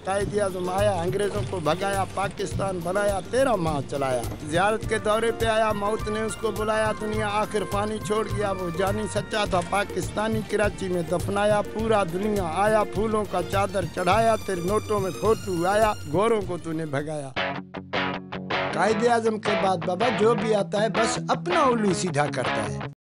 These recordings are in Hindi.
कायदे आज़म आया, अंग्रेज़ों को भगाया, पाकिस्तान बनाया, 13 माह चलाया। ज़ियारत के दौरे पे आया, मौत ने उसको बुलाया, दुनिया आखिर पानी छोड़ गया। वो जानी सच्चा था पाकिस्तानी, कराची में दफनाया। पूरा दुनिया आया, फूलों का चादर चढ़ाया, तेरे नोटों में फोटो आया, गोरों को तूने भगाया। कायदे आज़म के बाद बाबा जो भी आता है बस अपना उल्लू सीधा करता है।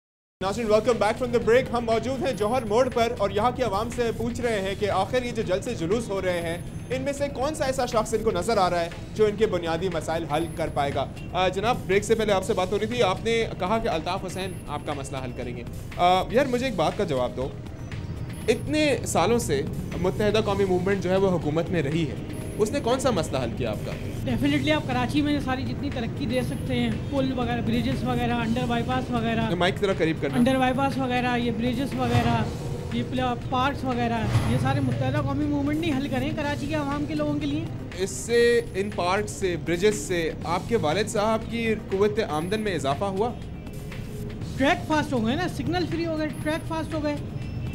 नाज़रीन, welcome back from the break. हम मौजूद हैं जौहर मोड़ पर और यहाँ की आवाम से पूछ रहे हैं कि आखिर ये जो जलसे जुलूस हो रहे हैं, इनमें से कौन सा ऐसा शख्स इनको नज़र आ रहा है जो इनके बुनियादी मसाइल हल कर पाएगा। जनाब, ब्रेक से पहले आपसे बात हो रही थी, आपने कहा कि अल्ताफ़ हुसैन आपका मसला हल करेंगे। यार मुझे एक बात का जवाब दो, इतने सालों से मुत्तहिदा कौमी मूवमेंट जो है वो हुकूमत में रही है, उसने कौन सा मसला हल किया आपका? डेफिनेटली आप कराची में सारी जितनी तरक्की दे सकते हैं, पुल वगैरह, ब्रिजेस वगैरह, अंडर बाईपास वगैरह, माइक जरा करीब करना, अंडर बाईपास वगैरह, ये ब्रिजेस वगैरह, ये पार्क्स वगैरह, ये सारे मुत्तहिदा कौमी मूवमेंट नहीं हल करें कराची के आवाम के लोगों के लिए। इससे, इन पार्क्स से, ब्रिजेस से आपके वालिद साहब की कुव्वत आमदन में इजाफा हुआ? ट्रैक फास्ट हो गए ना, सिग्नल फ्री हो गए, ट्रैक फास्ट हो गए,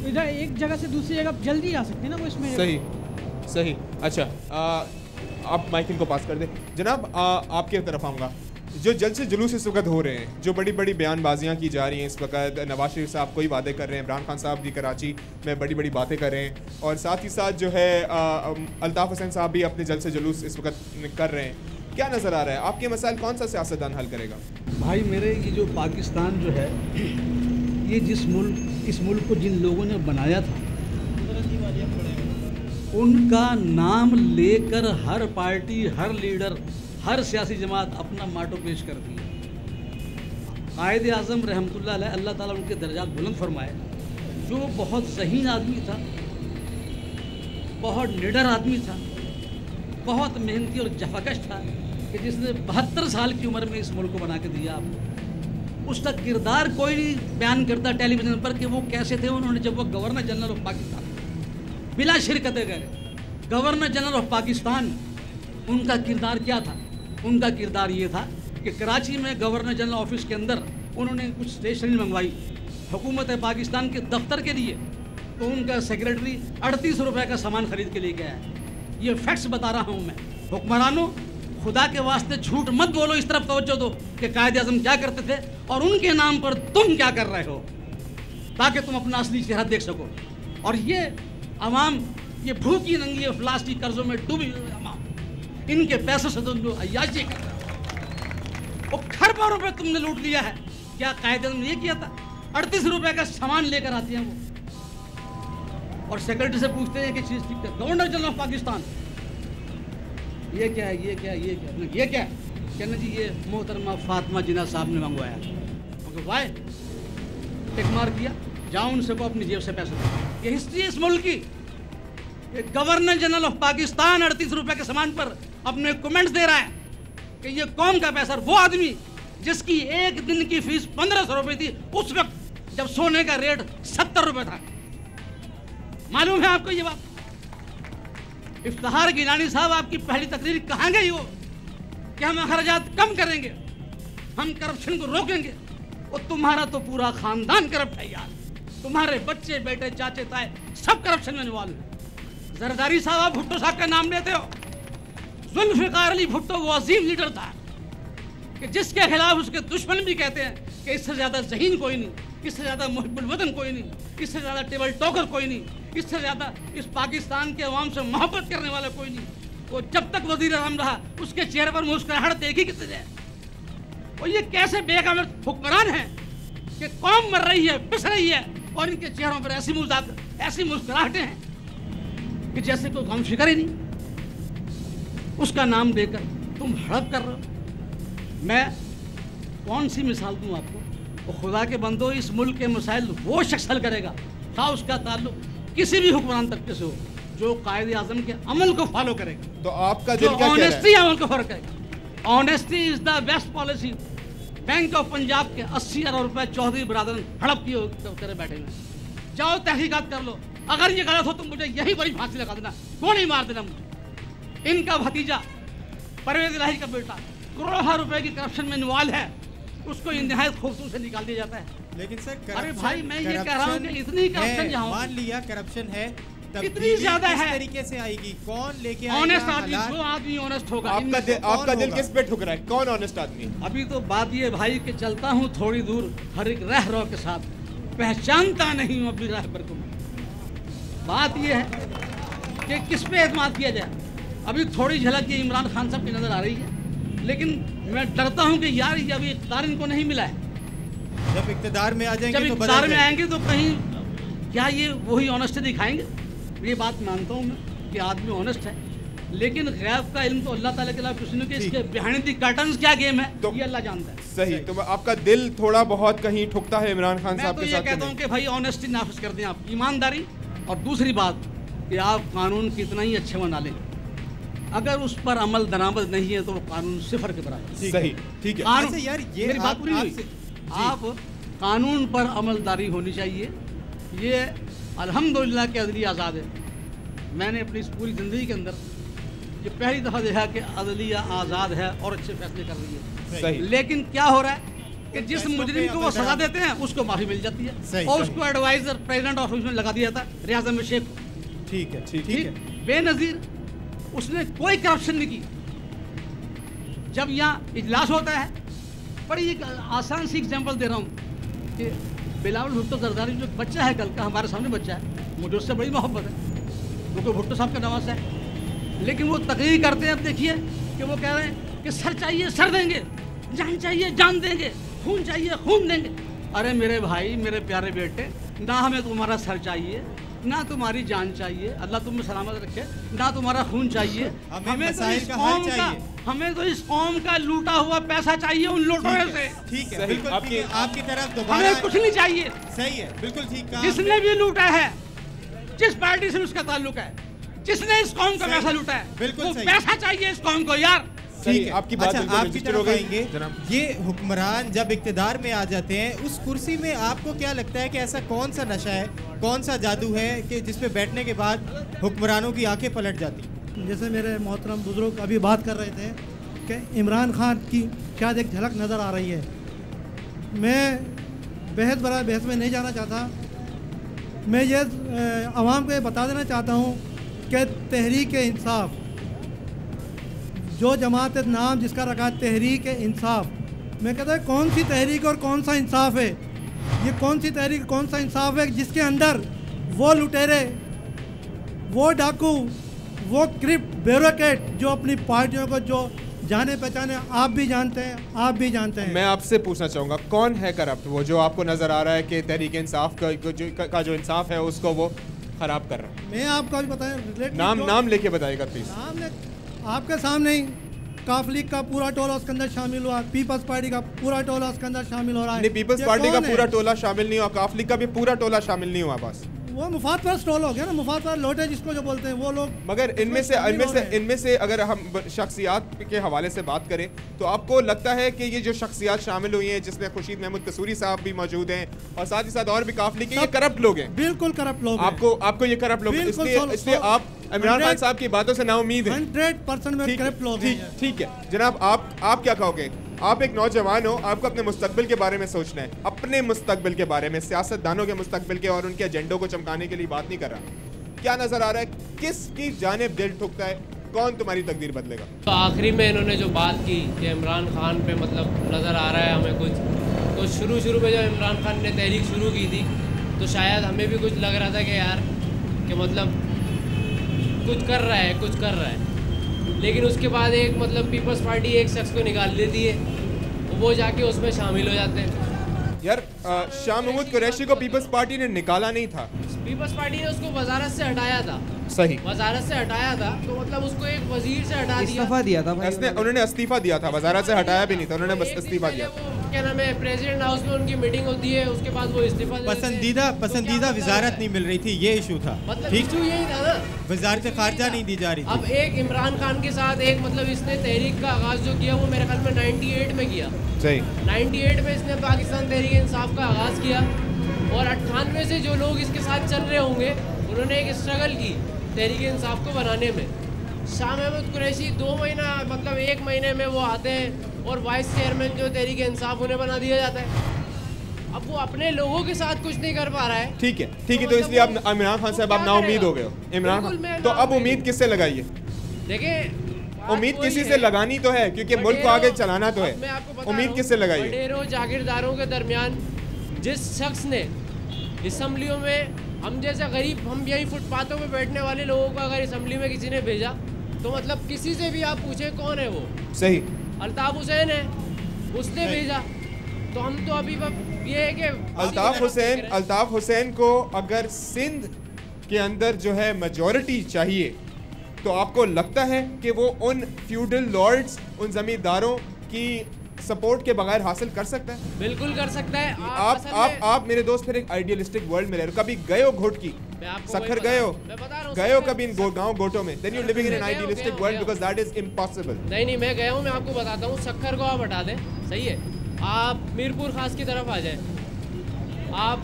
इधर एक जगह से दूसरी जगह जल्दी जा सकते हैं ना वो इसमें। सही सही। अच्छा, आप माइक इनको पास कर दें। जनाब, आपके तरफ आऊँगा। जो जलसे जुलूस इस वक्त हो रहे हैं, जो बड़ी बड़ी बयानबाजियाँ की जा रही हैं इस वक्त, नवाज शरीफ साहब कोई बातें कर रहे हैं, इमरान खान साहब भी कराची में बड़ी बड़ी बातें कर रहे हैं, और साथ ही साथ जो है अल्ताफ़ हुसैन साहब भी अपने जलसे जुलूस इस वक्त कर रहे हैं। क्या नज़र आ रहा है आपके मसाइल कौन सा सियासतदान हल करेगा? भाई मेरे, ये जो पाकिस्तान जो है, ये इस मुल्क को जिन लोगों ने बनाया था, उनका नाम लेकर हर पार्टी, हर लीडर, हर सियासी जमात अपना माटो पेश करती है। कायदे आज़म रहमतुल्लाह अलैह, अल्लाह ताला उनके दर्जात बुलंद फरमाए, जो बहुत ज़हीन आदमी था, बहुत निडर आदमी था, बहुत मेहनती और जफाकश था, कि जिसने 72 साल की उम्र में इस मुल्क को बना के दिया आपको। उसका किरदार कोई नहीं बयान करता टेलीविज़न पर कि वो कैसे थे। उन्होंने जब वो गवर्नर जनरल ऑफ पाकिस्तान बिला शिरकत गए, गवर्नर जनरल ऑफ पाकिस्तान, उनका किरदार क्या था? उनका किरदार ये था कि कराची में गवर्नर जनरल ऑफिस के अंदर उन्होंने कुछ स्टेशनरी मंगवाई हुकूमत पाकिस्तान के दफ्तर के लिए, तो उनका सेक्रेटरी 38 रुपये का सामान खरीद के लेके आया। ये फैक्ट्स बता रहा हूँ मैं। हुक्मरानों, खुदा के वास्ते झूठ मत बोलो, इस तरफ तवज्जो दो कि कायदे आज़म क्या करते थे और उनके नाम पर तुम क्या कर रहे हो, ताकि तुम अपना असली चेहरा देख सको। और ये अवाम, ये भूखी नंगी अफलास की कर्जों में डूबी हुई अवाम, इनके पैसों से तुम जो अय्याशी कर रहे हो, वो खरबों रुपए तुमने लूट लिया है। क्या कायदे ने ये किया था? 38 रुपए का सामान लेकर आते हैं वो, और सेक्रेटरी से पूछते हैं कि चीज ठीक है, गवर्नर जनरल ऑफ पाकिस्तान, ये क्या है, ये क्या है, ये क्या है, ये क्या है? कहना जी ये मोहतरमा फातिमा जिन्ना साहब ने मंगवाया। वाह, टिक मार किया, जाओ उनसे को अपनी जेब से पैसे दो। ये हिस्ट्री इस मुल्क की। गवर्नर जनरल ऑफ पाकिस्तान 38 रुपए के सामान पर अपने कमेंट्स दे रहा है कि ये कौम का पैसा। वो आदमी जिसकी एक दिन की फीस 1500 रुपए थी उस वक्त जब सोने का रेट 70 रुपए था। मालूम है आपको ये बात? इफ्तिखार गिलानी साहब, आपकी पहली तकरीर कहाँ गई हो कि हम अखराजात कम करेंगे, हम करप्शन को रोकेंगे? और तुम्हारा तो पूरा खानदान करप्ट है यार। तुम्हारे बच्चे, बेटे, चाचे, ताए सब करप्शन में इन्वॉल्व हैं। जरदारी साहब, आप भुट्टो साहब का नाम लेते हो। जुल्फिकार अली भुट्टो वो अजीम लीडर था कि जिसके खिलाफ उसके दुश्मन भी कहते हैं कि इससे ज़्यादा ज़हीन कोई नहीं, इससे ज़्यादा मुहिब्बुल वतन कोई नहीं, इससे ज़्यादा टेबल टॉकर कोई नहीं, इससे ज़्यादा इस पाकिस्तान के अवाम से मोहब्बत करने वाला कोई नहीं। वो जब तक वज़ीर आज़म रहा उसके चेहरे पर मुस्कुराहट देखी कितने जाए। और ये कैसे बेगम हुक्मरान हैं कि कौम मर रही है, पिस रही है, और इनके चेहरों पर ऐसी मुस्कुराहटें हैं कि जैसे कोई गम फिक्र ही नहीं। उसका नाम देकर तुम हड़प कर रहे हो। मैं कौन सी मिसाल दूं आपको? और खुदा के बंदो, इस मुल्क के मसाइल वो शख्स हल करेगा, था उसका ताल्लुक किसी भी हुक्मरान तबके से हो, जो कायदे आज़म के अमल को फॉलो करेगा। तो आपका दिल क्या कह रहा है? ऑनेस्टी अमल को फॉलो करेगा। Honesty is the best policy. Bank of Punjab के 80 अरब रुपए चौधरी बरादरन हड़प किए करे बैठे हैं। जाओ तहकीकात कर लो, अगर ये गलत हो तो मुझे यही बड़ी फांसी लगा देना, गोली मार देना मुझे। इनका भतीजा परवेज इलाही का बेटा करोड़ों रुपए की करप्शन में इन्वॉल्व है, उसको इंतहाई खूबसूरती से निकाल दिया जाता है। लेकिन सर, अरे भाई, मैं ये कह रहा हूँ कि इतनी करप्शन जहाँ मान लिया करप्शन है, कितनी ज्यादा है। तरीके से आएगी, कौन लेके आएगा? ऑनेस्ट आदमी, जो आदमी ऑनेस्ट होगा। आपका दिल किस पे ठुक रहा है? कौन ऑनेस्ट आदमी? अभी तो बात ये भाई कि चलता हूँ थोड़ी दूर हर एक रहरो के साथ, पहचानता नहीं हूँ अभी रहबर को। बात ये है कि किस पे एतमाद किया जाए। अभी थोड़ी झलक ये इमरान खान साहब की नजर आ रही है, लेकिन मैं डरता हूँ कि यार ये अभी इख्तियार इनको नहीं मिला है। जब इख्तियार में आ जाएंगे, जब इख्तियार में आएंगे तो कहीं क्या ये वही ऑनेस्टी दिखाएंगे? ये बात मानता हूँ मैं कि आदमी ऑनेस्ट है, लेकिन गैब का इल्म तो अल्लाह ताला के अलावा किसी ने, कि इसके बिहाइंड द कर्टन्स क्या गेम है तो ये अल्लाह जानता है। सही, तो आपका दिल थोड़ा बहुत कहीं ठुकता है इमरान खान साहब के साथ? मैं तो ये कहता हूँ कि भाई ऑनेस्टी नाफिज कर दें आप, ईमानदारी। और दूसरी बात कि आप कानून कितना ही अच्छे बना लें, अगर उस पर अमल दरामद नहीं है तो वो कानून सिफर के बराबर। सही, ठीक है। अच्छा यार, ये मेरी बात पूरी हुई। आप कानून पर अमलदारी होनी चाहिए। ये अल्हम्दुलिल्लाह के अदलिया आज़ाद है। मैंने अपनी इस पूरी ज़िंदगी के अंदर ये पहली दफ़ा देखा कि अदलिया आज़ाद है और अच्छे फैसले कर रही है। सही। लेकिन क्या हो रहा है कि जिस मुजरिम को वो सजा देते हैं उसको माफ़ी मिल जाती है और उसको एडवाइज़र प्रेसिडेंट ऑफिस में लगा दिया था, रियाज अहमद शेख। ठीक है, ठीक है। बेनज़ीर, उसने कोई करप्शन नहीं की। जब यहाँ इजलास होता है, बड़ी एक आसान सी एग्जांपल दे रहा हूँ कि बिलावल भुट्टो जरदारी जो बच्चा है कल का, हमारे सामने बच्चा है, मुझे उससे बड़ी मोहब्बत है क्योंकि भुट्टो साहब का नवासा है। लेकिन वो तकरीर करते हैं, अब देखिए कि वो कह रहे हैं कि सर चाहिए सर देंगे, जान चाहिए जान देंगे, खून चाहिए खून देंगे। अरे मेरे भाई, मेरे प्यारे बेटे, ना हमें तुम्हारा सर चाहिए, ना तुम्हारी जान चाहिए, अल्लाह तुम्हें सलामत रखे, ना तुम्हारा खून चाहिए। हमें तो इस कौम का, हमें तो इस कौम का लूटा हुआ पैसा चाहिए उन लूटों से। ठीक है, बिल्कुल आपकी तरफ दोबारा। हमें कुछ नहीं चाहिए। सही है, बिल्कुल ठीक कहा। जिसने भी लूटा है, जिस पार्टी से उसका ताल्लुक है, जिसने इस कौम का पैसा लूटा है, बिल्कुल सही। पैसा चाहिए इस कौम को यार। ठीक है, आपकी बात अच्छा, आपकी तरफ आएंगे। ये हुक्मरान जब इक्तिदार में आ जाते हैं, उस कुर्सी में आपको क्या लगता है कि ऐसा कौन सा नशा है, कौन सा जादू है कि जिस पे बैठने के बाद हुक्मरानों की आंखें पलट जाती? जैसे मेरे मोहतरम बुजुर्ग अभी बात कर रहे थे कि इमरान खान की शायद एक झलक नज़र आ रही है। मैं बहस में नहीं जाना चाहता। मैं ये आवाम को ये बता देना चाहता हूँ कि तहरीक इंसाफ, जो जमात नाम जिसका रखा है तहरीक इंसाफ, मैं कहता है कौन सी तहरीक और कौन सा इंसाफ है? ये कौन सी तहरीक कौन सा इंसाफ है जिसके अंदर वो लुटेरे, वो डाकू, वो क्रिप्ट ब्यूरोक्रेट जो अपनी पार्टियों को जो जाने पहचाने, आप भी जानते हैं, आप भी जानते हैं। मैं आपसे पूछना चाहूँगा, कौन है करप्ट? वो जो आपको नज़र आ रहा है कि तहरीक इंसाफ का जो इंसाफ है उसको वो खराब कर रहा है। मैं आपको अभी बताया, नाम लेके बताइएगा प्लीज। आपके सामने ही काफ लीग का पूरा टोला उसके अंदर शामिल हुआ, पीपल्स पार्टी का पूरा टोला उसके अंदर शामिल हो रहा है। नहीं, पीपल्स पार्टी का पूरा टोला शामिल नहीं हुआ, काफ लीग का भी पूरा टोला शामिल नहीं हुआ, बस वो मुफाद पर टोल हो गया ना, मुफाद पर लोटे जिसको जो बोलते हैं वो लोग। मगर इनमें से अगर हम शख्सियात के हवाले से बात करें तो आपको लगता है कि ये जो शख्सियात शामिल हुई हैं, जिसमें खुर्शीद महमूद कसूरी साहब भी मौजूद हैं और साथ ही साथ और भी काफ लीग के, ये करप्ट लोग हैं? बिल्कुल करप्ट लोग। आपको ये करप्ट लोग, इसलिए आप इमरान खान साहब की बातों से नाउम्मीद हैं? 100% में करप्ट लोग हैं। ठीक है जनाब, आप क्या कहोगे? आप एक नौजवान हो, आपको अपने मुस्तकबिल के बारे में सोचना है, अपने मुस्तकबिल के बारे में, सियासतदानों के मुस्तकबिल के और उनके एजेंडों को चमकाने के लिए बात नहीं कर रहा। क्या नजर आ रहा है, किसकी जानिब दिल ठुकता है, कौन तुम्हारी तकदीर बदलेगा? तो आखिरी में इन्होंने जो बात की कि इमरान खान पे मतलब नज़र आ रहा है हमें कुछ, तो शुरू में जब इमरान खान ने तहरीक शुरू की थी तो शायद हमें भी कुछ लग रहा था कि यार कि मतलब कुछ कर रहा है, लेकिन उसके बाद एक मतलब पीपल्स पार्टी एक शख्स को निकाल देती है, वो जाके उसमें शामिल हो जाते हैं। यार शाह महमूद कुरैशी को पीपल्स पार्टी ने निकाला नहीं था, पीपल्स पार्टी ने उसको वजारत से हटाया था। सही, वजारत से हटाया था, तो मतलब उसको एक वजीर से हटा दिया, इस्तीफा दिया था भाई, उन्होंने इस्तीफा दिया था, वजारत से हटाया भी नहीं था, उन्होंने बस इस्तीफा दिया। क्या नाम है, प्रेसिडेंट हाउस में उनकी मीटिंग होती है, उसके बाद वो इस्तीफा पसंदीदा वजारत नहीं मिल रही थी, ये इशू था। मतलब इशू यही था ना, वजारत खारजा नहीं दी जा रही थी। अब एक इमरान खान के साथ एक मतलब इसने तहरीक का आगाज जो किया वो मेरे ख्याल में 98 में किया। सही, 98 में इसने पाकिस्तान तहरीक इंसाफ का आगाज़ किया और 98 से जो लोग इसके साथ चल रहे होंगे उन्होंने एक स्ट्रगल की तहरीक इंसाफ को बनाने में। शाह महमूद कुरैशी 2 महीना मतलब 1 महीने में वो आते हैं और वाइस चेयरमैन जो तहरीक इंसाफ उन्हें बना दिया जाता है। अब वो अपने लोगों के साथ कुछ नहीं कर पा रहा है। ठीक है, तो इसलिए आप इमरान खान साहब आप नाउम्मीद हो गए हो। इमरान खान तो अब उम्मीद किससे लगाइए? देखिए उम्मीद किसी से लगानी तो है, क्योंकि मुल्क को आगे चलाना तो है। उम्मीद किससे लगाइए? वडेरों जागीरदारों के दरमियान जिस शख्स ने असम्बलियों में हम जैसे गरीब, हम यही फुटपाथों पे बैठने वाले लोगों को अगर असम्बली में किसी ने भेजा, तो मतलब किसी से भी आप पूछे कौन है वो, सही अल्ताफ हुसैन है, उसने भेजा। तो हम तो अभी ये है कि अल्ताफ हुसैन को अगर सिंध के अंदर जो है मेजॉरिटी चाहिए, तो आपको लगता है कि वो उन फ्यूडल लॉर्ड्स, उन जमींदारों की सपोर्ट के बगैर हासिल कर सकता है? बिल्कुल कर सकता है। आप मेरे दोस्त फिर एक आइडियलिस्टिक वर्ल्ड में रह रहे हो। कभी गए हो घोट की सखर गए हो कभी इन गाँव गोटों में? Then you living in an idealistic world because that is impossible. नहीं मैं गया हूँ, मैं आपको बताता हूँ। सखर को आप हटा दें, सही है, आप मीरपुर खास की तरफ आ जाए, आप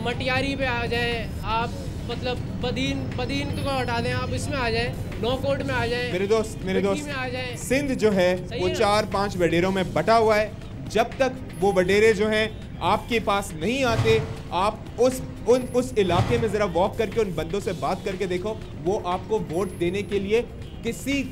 मटियारी पे आ जाए, आप मतलब बदीन को हटा दें, आप इसमें आ जाए, नौकोट में आ जाए, मेरे दोस्त में आ जाए। सिंध जो है वो 4-5 वडेरों में बटा हुआ है। जब तक वो वडेरे जो हैं आपके पास नहीं आते, आप उस इलाके में जरा वॉक करके उन बंदों से बात करके देखो, वो आपको वोट देने के लिए किसी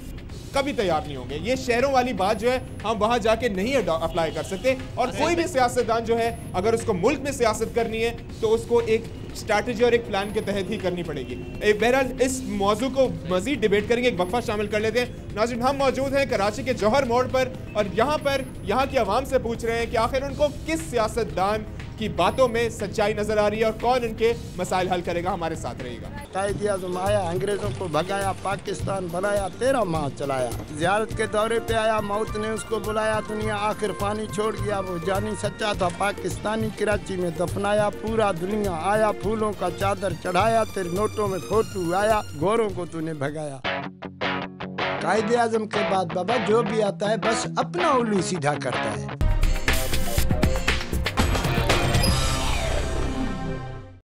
कभी तैयार नहीं होंगे। ये शहरों वाली बात जो है हम वहां जाके नहीं अप्लाई कर सकते। और कोई भी सियासतदान जो है अगर उसको मुल्क में सियासत करनी है तो उसको एक स्ट्रैटेजी और एक प्लान के तहत ही करनी पड़ेगी। बहरहाल इस मौजू को मजीद डिबेट करेंगे, एक वक्फा शामिल कर लेते हैं। नाज़रीन, हम मौजूद हैं कराची के जौहर मोड़ पर और यहाँ की आवाम से पूछ रहे हैं कि आखिर उनको किस सियासतदान की बातों में सच्चाई नजर आ रही है और कौन इनके मसाइल हल करेगा। हमारे साथ रहेगा। कायदे आज़म आया, अंग्रेज़ों को भगाया, पाकिस्तान बनाया, 13 माह चलाया। ज़ियारत के दौरे पे आया, मौत ने उसको बुलाया, दुनिया आखिर पानी छोड़ गया। वो जानी सच्चा था पाकिस्तानी, कराची में दफनाया। पूरा दुनिया आया, फूलों का चादर चढ़ाया, तेरे नोटों में फोटो आया, गोरों को तूने भगाया। कायदे आज़म के बाद बाबा जो भी आता है बस अपना उल्लू सीधा करता है।